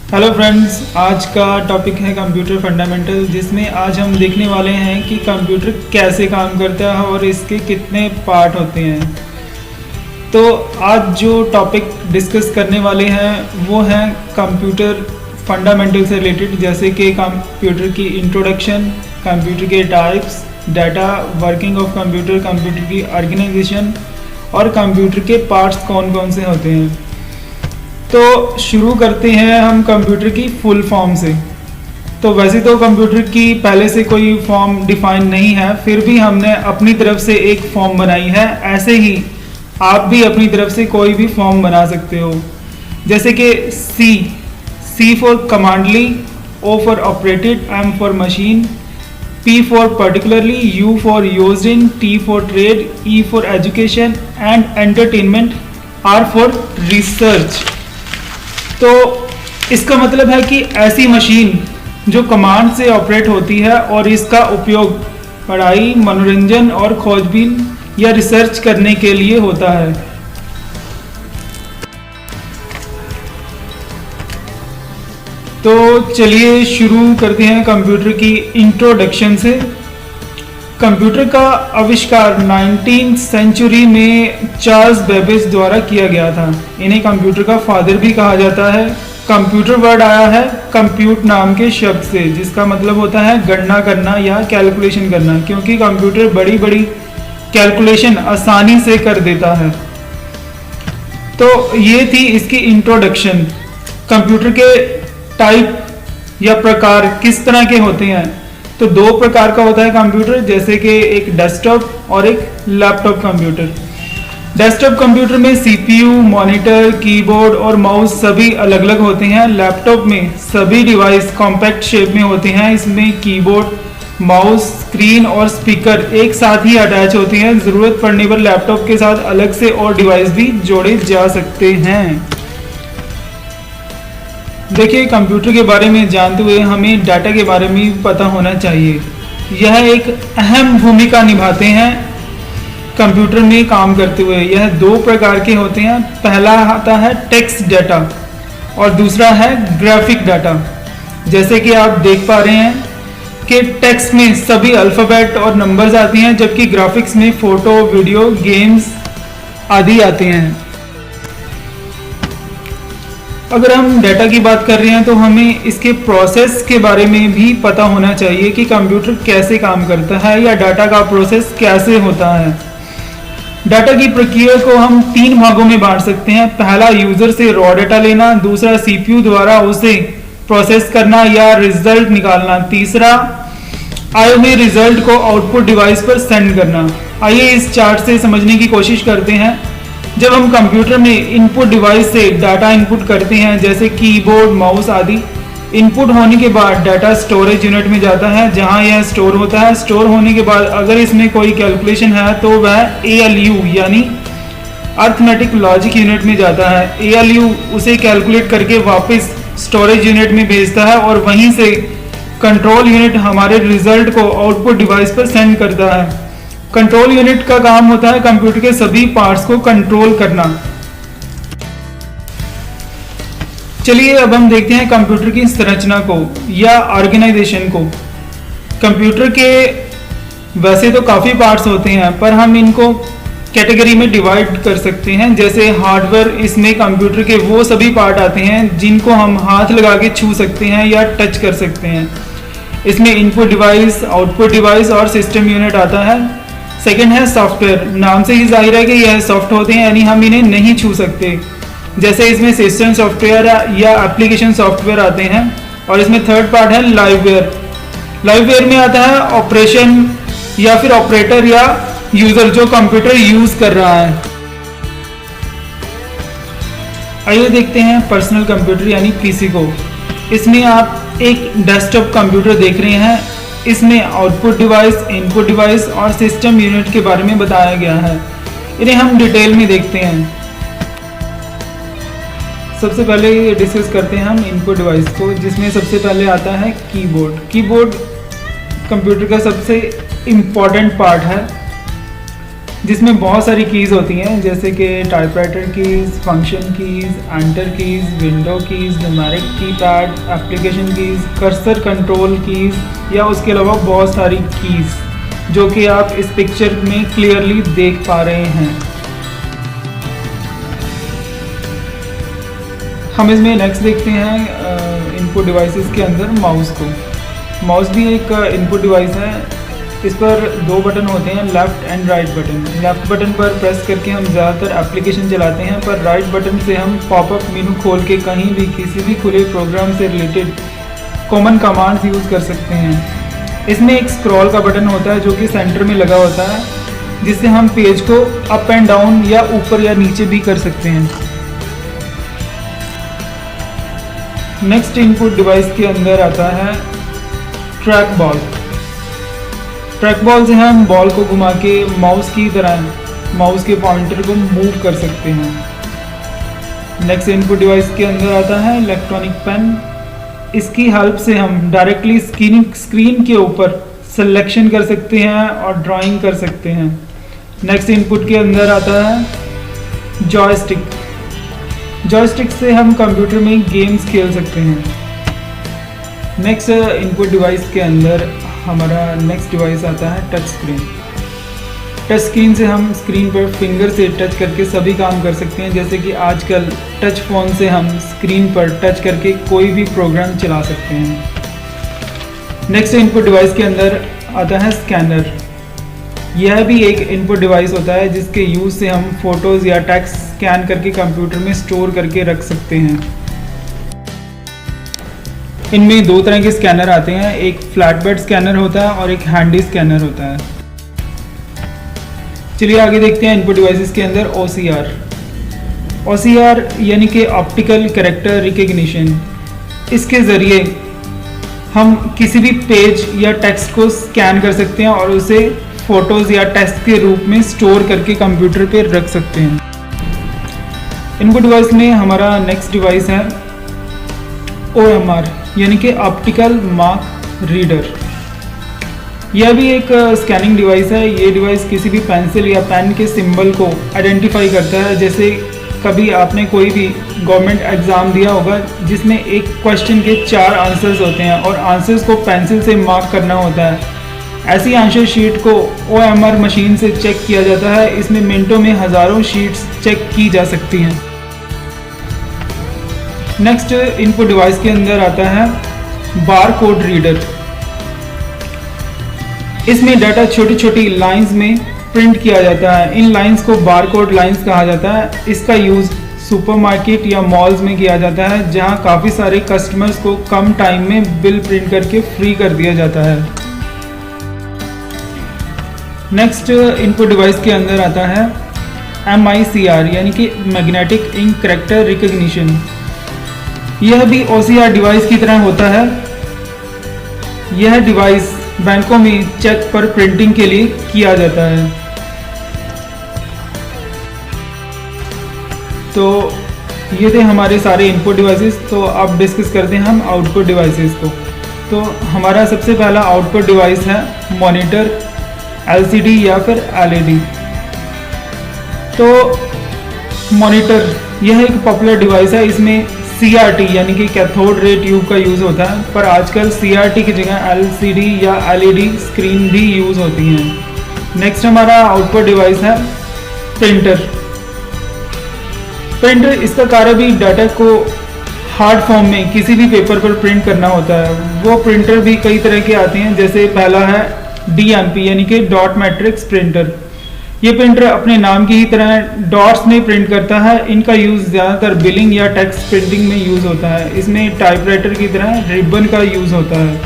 Hello friends, आज का topic है कंप्यूटर फंडामेंटल, जिसमें आज हम देखने वाले हैं कि कंप्यूटर कैसे काम करता है और इसके कितने पार्ट होते हैं। तो आज जो टॉपिक डिस्कस करने वाले हैं वो हैं कंप्यूटर फंडामेंटल से रिलेटेड, जैसे कि कंप्यूटर की इंट्रोडक्शन, कंप्यूटर के types, data, working of computer, computer की ऑर्गेनाइजेशन और कंप्यूटर के पार्ट्स कौन कौन से होते हैं। तो शुरू करते हैं हम कंप्यूटर की फुल फॉर्म से। तो वैसे तो कंप्यूटर की पहले से कोई फॉर्म डिफाइन नहीं है, फिर भी हमने अपनी तरफ से एक फॉर्म बनाई है। ऐसे ही आप भी अपनी तरफ से कोई भी फॉर्म बना सकते हो, जैसे कि C for commonly, O for operated, M for machine, P for particularly, U for used in, T for trade, E for education and entertainment, R for research. तो इसका मतलब है कि ऐसी मशीन जो कमांड से ऑपरेट होती है और इसका उपयोग पढ़ाई, मनोरंजन और खोजबीन या रिसर्च करने के लिए होता है। तो चलिए शुरू करते हैं कंप्यूटर की इंट्रोडक्शन से। कंप्यूटर का आविष्कार 19th सेंचुरी में चार्ल्स बेबेज द्वारा किया गया था। इन्हें कंप्यूटर का फादर भी कहा जाता है। कंप्यूटर वर्ड आया है कंप्यूट नाम के शब्द से, जिसका मतलब होता है गणना करना या कैलकुलेशन करना, क्योंकि कंप्यूटर बड़ी बड़ी कैलकुलेशन आसानी से कर देता है। तो ये थी इसकी इंट्रोडक्शन। कंप्यूटर के टाइप या प्रकार किस तरह के होते हैं, तो दो प्रकार का होता है कंप्यूटर, जैसे कि एक डेस्कटॉप और एक लैपटॉप कंप्यूटर। डेस्कटॉप कंप्यूटर में सीपीयू, मॉनिटर, कीबोर्ड और माउस सभी अलग अलग होते हैं। लैपटॉप में सभी डिवाइस कॉम्पैक्ट शेप में होते हैं। इसमें कीबोर्ड, माउस, स्क्रीन और स्पीकर एक साथ ही अटैच होते हैं। जरूरत पड़ने पर लैपटॉप के साथ अलग से और डिवाइस भी जोड़े जा सकते हैं। देखिए, कंप्यूटर के बारे में जानते हुए हमें डाटा के बारे में भी पता होना चाहिए। यह एक अहम भूमिका निभाते हैं कंप्यूटर में काम करते हुए। यह दो प्रकार के होते हैं। पहला आता है टेक्स्ट डाटा और दूसरा है ग्राफिक डाटा। जैसे कि आप देख पा रहे हैं कि टेक्स्ट में सभी अल्फ़ाबेट और नंबर्स आती हैं, जबकि ग्राफिक्स में फोटो, वीडियो, गेम्स आदि आते हैं। अगर हम डाटा की बात कर रहे हैं तो हमें इसके प्रोसेस के बारे में भी पता होना चाहिए कि कंप्यूटर कैसे काम करता है या डाटा का प्रोसेस कैसे होता है। डाटा की प्रक्रिया को हम तीन भागों में बांट सकते हैं। पहला, यूजर से रॉ डाटा लेना। दूसरा, सीपीयू द्वारा उसे प्रोसेस करना या रिजल्ट निकालना। तीसरा, आए हुए रिजल्ट को आउटपुट डिवाइस पर सेंड करना। आइए इस चार्ट से समझने की कोशिश करते हैं। जब हम कंप्यूटर में इनपुट डिवाइस से डाटा इनपुट करते हैं, जैसे कीबोर्ड, माउस आदि, इनपुट होने के बाद डाटा स्टोरेज यूनिट में जाता है, जहां यह स्टोर होता है। स्टोर होने के बाद अगर इसमें कोई कैलकुलेशन है तो वह ALU यानी अर्थमेटिक लॉजिक यूनिट में जाता है। ALU उसे कैलकुलेट करके वापस स्टोरेज यूनिट में भेजता है और वहीं से कंट्रोल यूनिट हमारे रिजल्ट को आउटपुट डिवाइस पर सेंड करता है। कंट्रोल यूनिट का काम होता है कंप्यूटर के सभी पार्ट्स को कंट्रोल करना। चलिए अब हम देखते हैं कंप्यूटर की संरचना को या ऑर्गेनाइजेशन को। कंप्यूटर के वैसे तो काफ़ी पार्ट्स होते हैं, पर हम इनको कैटेगरी में डिवाइड कर सकते हैं। जैसे हार्डवेयर, इसमें कंप्यूटर के वो सभी पार्ट आते हैं जिनको हम हाथ लगा के छू सकते हैं या टच कर सकते हैं। इसमें इनपुट डिवाइस, आउटपुट डिवाइस और सिस्टम यूनिट आता है। सेकेंड है सॉफ्टवेयर। नाम से ही जाहिर है कि यह सॉफ्ट होते हैं, यानी हम इन्हें नहीं छू सकते। जैसे इसमें सिस्टम सॉफ्टवेयर या एप्लीकेशन सॉफ्टवेयर आते हैं। और इसमें थर्ड पार्ट है लाइववेयर। लाइववेयर में आता है ऑपरेशन या फिर ऑपरेटर या यूजर जो कंप्यूटर यूज कर रहा है। आइए देखते हैं पर्सनल कंप्यूटर यानी पीसी को। इसमें आप एक डेस्कटॉप कंप्यूटर देख रहे हैं। इसमें आउटपुट डिवाइस, इनपुट डिवाइस और सिस्टम यूनिट के बारे में बताया गया है। इन्हें हम डिटेल में देखते हैं। सबसे पहले डिस्कस करते हैं हम इनपुट डिवाइस को, जिसमें सबसे पहले आता है कीबोर्ड। कीबोर्ड कंप्यूटर का सबसे इम्पॉर्टेंट पार्ट है। जिसमें बहुत सारी कीज़ होती हैं, जैसे कि typewriter keys, function keys, enter keys, window keys, numeric keypad, application keys, cursor control keys या उसके अलावा बहुत सारी कीज़ जो कि आप इस पिक्चर में क्लियरली देख पा रहे हैं। हम इसमें नेक्स्ट देखते हैं इनपुट डिवाइसेस के अंदर माउस को। माउस भी एक इनपुट डिवाइस है। इस पर दो बटन होते हैं, left and right button. Left button पर प्रेस करके हम ज़्यादातर एप्लीकेशन चलाते हैं, पर राइट बटन से हम पॉपअप मेनू खोल के कहीं भी किसी भी खुले प्रोग्राम से रिलेटेड कॉमन कमांड्स यूज़ कर सकते हैं। इसमें एक स्क्रॉल का बटन होता है जो कि सेंटर में लगा होता है, जिससे हम पेज को अप एंड डाउन या ऊपर या नीचे भी कर सकते हैं। नेक्स्ट इनपुट डिवाइस के अंदर आता है ट्रैक बॉल। ट्रैक बॉल से हम बॉल को घुमा के माउस की तरह माउस के पॉइंटर को मूव कर सकते हैं। नेक्स्ट इनपुट डिवाइस के अंदर आता है इलेक्ट्रॉनिक पेन। इसकी हेल्प से हम डायरेक्टली स्क्रीन के ऊपर सिलेक्शन कर सकते हैं और ड्राइंग कर सकते हैं। नेक्स्ट इनपुट के अंदर आता है जॉयस्टिक। जॉयस्टिक से हम कंप्यूटर में गेम्स खेल सकते हैं। नेक्स्ट इनपुट डिवाइस के अंदर हमारा नेक्स्ट डिवाइस आता है टच स्क्रीन। टच स्क्रीन से हम स्क्रीन पर फिंगर से टच करके सभी काम कर सकते हैं, जैसे कि आजकल टच फ़ोन से हम स्क्रीन पर टच करके कोई भी प्रोग्राम चला सकते हैं। नेक्स्ट इनपुट डिवाइस के अंदर आता है स्कैनर। यह भी एक इनपुट डिवाइस होता है जिसके यूज़ से हम फ़ोटोज़ या टेक्स्ट स्कैन करके कंप्यूटर में स्टोर करके रख सकते हैं। इनमें दो तरह के स्कैनर आते हैं, एक फ्लैट बेड स्कैनर होता है और एक हैंडी स्कैनर होता है। चलिए आगे देखते हैं इनपुट डिवाइसेस के अंदर OCR। OCR यानी कि ऑप्टिकल कैरेक्टर रिकग्निशन। इसके ज़रिए हम किसी भी पेज या टेक्स्ट को स्कैन कर सकते हैं और उसे फ़ोटोज़ या टेक्स्ट के रूप में स्टोर करके कंप्यूटर पे रख सकते हैं। इनपुट डिवाइस में हमारा नेक्स्ट डिवाइस है OMR यानी कि ऑप्टिकल मार्क रीडर। यह भी एक स्कैनिंग डिवाइस है। ये डिवाइस किसी भी पेंसिल या पेन के सिंबल को आइडेंटिफाई करता है। जैसे कभी आपने कोई भी गवर्नमेंट एग्ज़ाम दिया होगा जिसमें एक क्वेश्चन के 4 आंसर्स होते हैं और आंसर्स को पेंसिल से मार्क करना होता है। ऐसी आंसर शीट को OMR मशीन से चेक किया जाता है। इसमें मिनटों में हज़ारों शीट्स चेक की जा सकती हैं। नेक्स्ट इनपुट डिवाइस के अंदर आता है बार कोड रीडर। इसमें डाटा छोटी छोटी लाइंस में प्रिंट किया जाता है। इन लाइंस को बार कोड लाइंस कहा जाता है। इसका यूज़ सुपरमार्केट या मॉल्स में किया जाता है, जहां काफ़ी सारे कस्टमर्स को कम टाइम में बिल प्रिंट करके फ्री कर दिया जाता है। नेक्स्ट इनपुट डिवाइस के अंदर आता है MICR यानी कि मैग्नेटिक इंक कैरेक्टर रिकग्निशन। यह भी OCR डिवाइस की तरह होता है। यह डिवाइस बैंकों में चेक पर प्रिंटिंग के लिए किया जाता है। तो ये थे हमारे सारे इनपुट डिवाइसेस। तो अब डिस्कस करते हैं हम आउटपुट डिवाइसेस को। तो हमारा सबसे पहला आउटपुट डिवाइस है मॉनिटर, LCD या फिर LED। तो मॉनिटर यह एक पॉपुलर डिवाइस है। इसमें CRT यानी कि कैथोड रे ट्यूब का यूज़ होता है, पर आजकल CRT की जगह LCD या LED स्क्रीन भी यूज़ होती हैं। नेक्स्ट हमारा आउटपुट डिवाइस है प्रिंटर। प्रिंटर इसका कार्य भी डाटा को हार्ड फॉर्म में किसी भी पेपर पर प्रिंट करना होता है। वो प्रिंटर भी कई तरह के आते हैं, जैसे पहला है DMP यानी कि डॉट मैट्रिक्स प्रिंटर। ये प्रिंटर अपने नाम की ही तरह डॉट्स में प्रिंट करता है। इनका यूज़ ज़्यादातर बिलिंग या टेक्स्ट प्रिंटिंग में यूज़ होता है। इसमें टाइपराइटर की तरह रिबन का यूज़ होता है।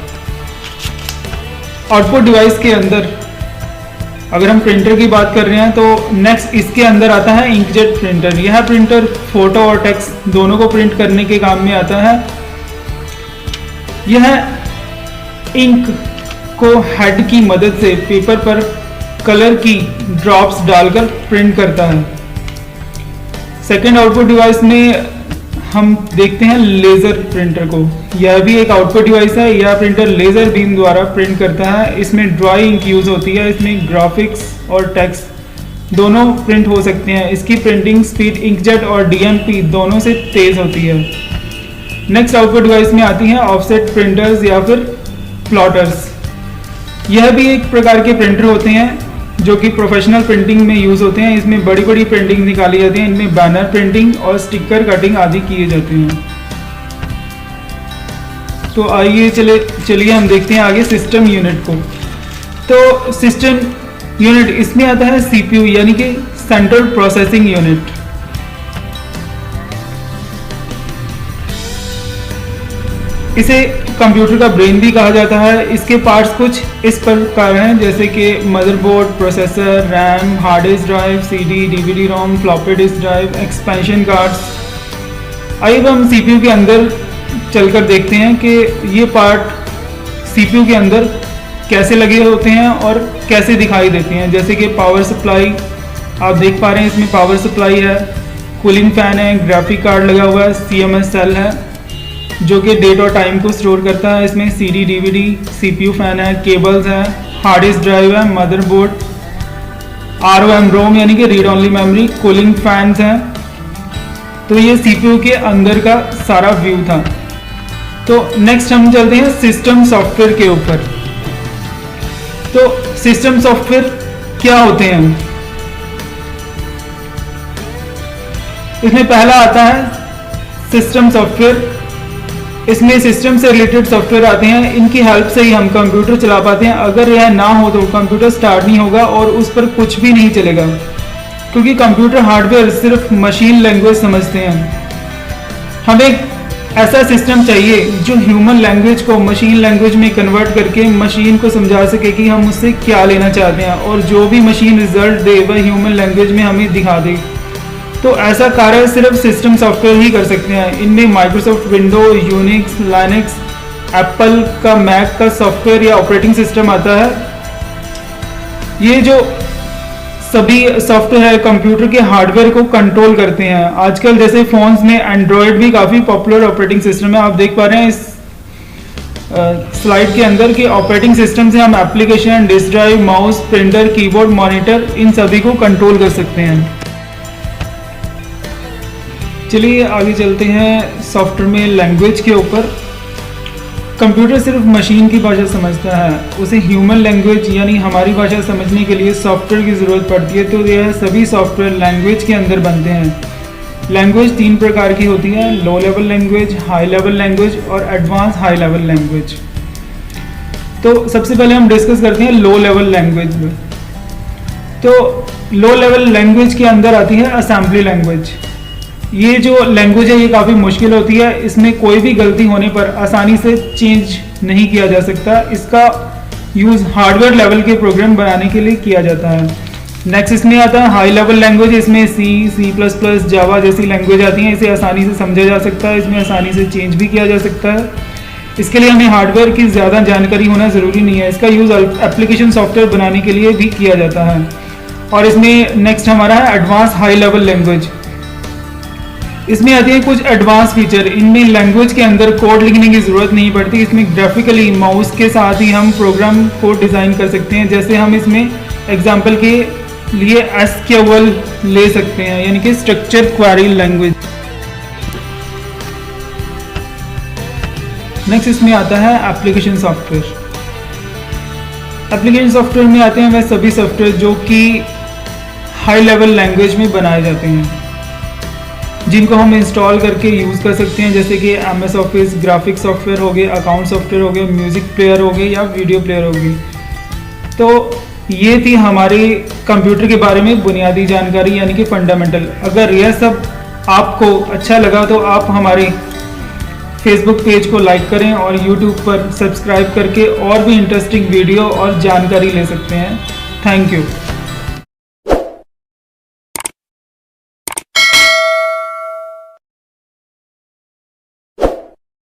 आउटपुट डिवाइस के अंदर अगर हम प्रिंटर की बात कर रहे हैं तो नेक्स्ट इसके अंदर आता है इंकजेट प्रिंटर। यह प्रिंटर फोटो और टेक्स्ट दोनों को प्रिंट करने के काम में आता है। यह इंक को हेड की मदद से पेपर पर कलर की ड्रॉप्स डालकर प्रिंट करता है। सेकेंड आउटपुट डिवाइस में हम देखते हैं लेज़र प्रिंटर को। यह भी एक आउटपुट डिवाइस है। यह प्रिंटर लेज़र बीम द्वारा प्रिंट करता है। इसमें ड्राई इंक यूज़ होती है। इसमें ग्राफिक्स और टेक्स्ट दोनों प्रिंट हो सकते हैं। इसकी प्रिंटिंग स्पीड इंकजेट और डीएमपी दोनों से तेज़ होती है। नेक्स्ट आउटपुट डिवाइस में आती हैं ऑफसेट प्रिंटर्स या फिर प्लॉटर्स। यह भी एक प्रकार के प्रिंटर होते हैं जो कि प्रोफेशनल प्रिंटिंग में यूज़ होते हैं। इसमें बड़ी बड़ी प्रिंटिंग निकाली जाती है, इनमें बैनर प्रिंटिंग और स्टिकर कटिंग आदि किए जाते हैं। तो आइए चलिए हम देखते हैं आगे सिस्टम यूनिट को। तो सिस्टम यूनिट इसमें आता है सीपीयू यानी कि सेंट्रल प्रोसेसिंग यूनिट। इसे कंप्यूटर का ब्रेन भी कहा जाता है। इसके पार्ट्स कुछ इस प्रकार हैं, जैसे कि motherboard, processor, RAM, hard disk drive, CD, DVD ROM, floppy disk drive, expansion cards. आइए हम सीपीयू के अंदर चलकर देखते हैं कि ये पार्ट सीपीयू के अंदर कैसे लगे होते हैं और कैसे दिखाई देते हैं। जैसे कि पावर सप्लाई आप देख पा रहे हैं, इसमें पावर सप्लाई है, कूलिंग फैन है, ग्राफिक कार्ड लगा हुआ है, सीएमएस सेल है जो कि डेट और टाइम को स्टोर करता है। इसमें सीडी, डीवीडी, सीपीयू फैन है, केबल्स है, हार्ड डिस्क ड्राइव है, मदरबोर्ड, आरओएम रोम यानी कि read only memory, cooling fans हैं। तो ये सीपीयू के अंदर का सारा व्यू था। तो नेक्स्ट हम चलते हैं सिस्टम सॉफ्टवेयर के ऊपर। तो सिस्टम सॉफ्टवेयर क्या होते हैं? इसमें पहला आता है सिस्टम सॉफ्टवेयर। इसमें सिस्टम से रिलेटेड सॉफ्टवेयर आते हैं, इनकी हेल्प से ही हम कंप्यूटर चला पाते हैं। अगर यह ना हो तो कंप्यूटर स्टार्ट नहीं होगा और उस पर कुछ भी नहीं चलेगा, क्योंकि कंप्यूटर हार्डवेयर सिर्फ मशीन लैंग्वेज समझते हैं। हमें ऐसा सिस्टम चाहिए जो ह्यूमन लैंग्वेज को मशीन लैंग्वेज में कन्वर्ट करके मशीन को समझा सके कि हम उससे क्या लेना चाहते हैं, और जो भी मशीन रिजल्ट दे वह ह्यूमन लैंग्वेज में हमें दिखा दे। तो ऐसा कार्य सिर्फ सिस्टम सॉफ्टवेयर ही कर सकते हैं। इनमें Microsoft window, Unix, Linux, Apple का मैक का सॉफ्टवेयर या ऑपरेटिंग सिस्टम आता है। ये जो सभी सॉफ्टवेयर है कंप्यूटर के हार्डवेयर को कंट्रोल करते हैं। आजकल जैसे फोन्स में एंड्रॉयड भी काफ़ी पॉपुलर ऑपरेटिंग सिस्टम है। आप देख पा रहे हैं इस स्लाइड के अंदर कि ऑपरेटिंग सिस्टम से हम application, disk drive, mouse, printer, keyboard, monitor इन सभी को कंट्रोल कर सकते हैं। चलिए आगे चलते हैं सॉफ्टवेयर में लैंग्वेज के ऊपर। कंप्यूटर सिर्फ मशीन की भाषा समझता है, उसे ह्यूमन लैंग्वेज यानी हमारी भाषा समझने के लिए सॉफ्टवेयर की ज़रूरत पड़ती है। तो यह सभी सॉफ्टवेयर लैंग्वेज के अंदर बनते हैं। लैंग्वेज 3 प्रकार की होती है, low level language, high level language और एडवांस हाई लेवल लैंग्वेज। तो सबसे पहले हम डिस्कस करते हैं लो लेवल लैंग्वेज में। तो लो लेवल लैंग्वेज के अंदर आती है असेंबली लैंग्वेज। ये जो लैंग्वेज है ये काफ़ी मुश्किल होती है, इसमें कोई भी गलती होने पर आसानी से चेंज नहीं किया जा सकता। इसका यूज़ हार्डवेयर लेवल के प्रोग्राम बनाने के लिए किया जाता है। नेक्स्ट इसमें आता है हाई लेवल लैंग्वेज। इसमें C++, जावा जैसी लैंग्वेज आती हैं। इसे आसानी से समझा जा सकता है, इसमें आसानी से चेंज भी किया जा सकता है। इसके लिए हमें हार्डवेयर की ज़्यादा जानकारी होना ज़रूरी नहीं है। इसका यूज़ एप्लीकेशन सॉफ्टवेयर बनाने के लिए भी किया जाता है। और इसमें नेक्स्ट हमारा है एडवांस हाई लेवल लैंग्वेज। इसमें आती है कुछ एडवांस फीचर। इनमें लैंग्वेज के अंदर कोड लिखने की ज़रूरत नहीं पड़ती। इसमें ग्राफिकली माउस के साथ ही हम प्रोग्राम को डिज़ाइन कर सकते हैं। जैसे हम इसमें एग्जांपल के लिए SQL ले सकते हैं, यानी कि स्ट्रक्चर क्वेरी लैंग्वेज। नेक्स्ट इसमें आता है एप्लीकेशन सॉफ्टवेयर। एप्लीकेशन सॉफ्टवेयर में आते हैं वह सभी सॉफ्टवेयर जो कि हाई लेवल लैंग्वेज में बनाए जाते हैं, जिनको हम इंस्टॉल करके यूज़ कर सकते हैं। जैसे कि MS ऑफिस, ग्राफिक सॉफ्टवेयर हो गए, अकाउंट सॉफ्टवेयर हो गए, म्यूज़िक प्लेयर हो गए या वीडियो प्लेयर हो गई। तो ये थी हमारे कंप्यूटर के बारे में बुनियादी जानकारी, यानी कि फंडामेंटल। अगर यह सब आपको अच्छा लगा तो आप हमारे फेसबुक पेज को लाइक करें और यूट्यूब पर सब्सक्राइब करके और भी इंटरेस्टिंग वीडियो और जानकारी ले सकते हैं। Thank you.